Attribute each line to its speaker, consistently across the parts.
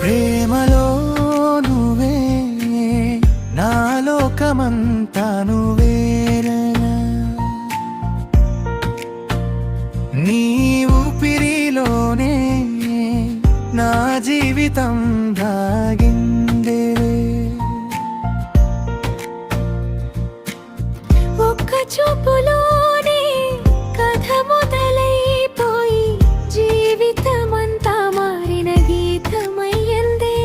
Speaker 1: ప్రేమలో నువ్వే నా లోకమంతా నువ్వేరనా నీ ఊపిరిలోనే నా జీవితం దాగిందే
Speaker 2: ఒక్క చూపులోనే కథ మొదలైపోయి జీవితమంతా మారిన గీతమయ్యిందే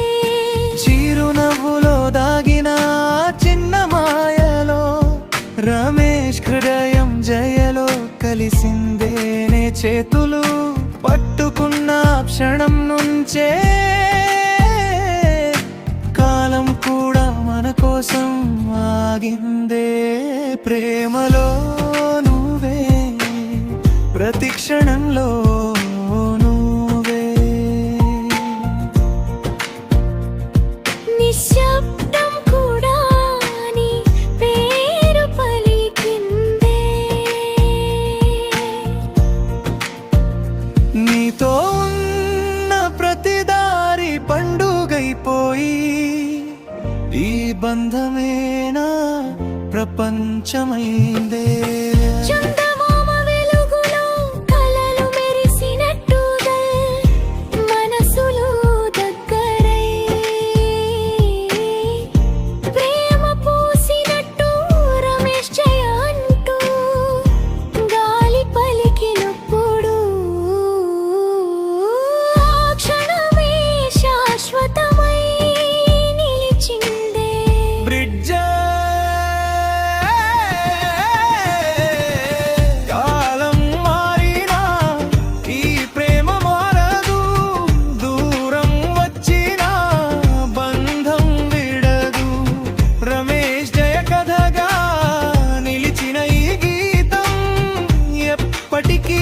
Speaker 1: చిరునవ్వులో దాగిన చిన్న మాయలో రమేష్ హృదయం జయలో కలిసిందేనే చేతులు పట్టుకున్న క్షణం నుంచే కాలం కూడా మన కోసం ఆగిందే ప్రేమలో నువ్వే ప్రతి క్షణంలో నువ్వే
Speaker 2: నిశ్శబ్దం కూడా నీ పేరు పలికిందే
Speaker 1: నీతో ఉన్న ప్రతి దారి పండుగైపోయి ఈ బంధమేనా ప్రపంచమైందే
Speaker 2: చందమామ వెలుగులో కలలు మెరిసినట్టుగా మనసులో దగ్గరై ప్రేమ పూసినట్టు రమేష్ జయ అంటూ గాలి పలికినప్పుడు ఆ క్షణమే శాశ్వతమై నిలిచిందే
Speaker 1: బ్రిడ్జ్ కాలం మారినా ఈ ప్రేమ మారదు దూరం వచ్చినా బంధం విడదు రమేష్ జయ కథగా నిలిచిన ఈ గీతం ఎప్పటికీ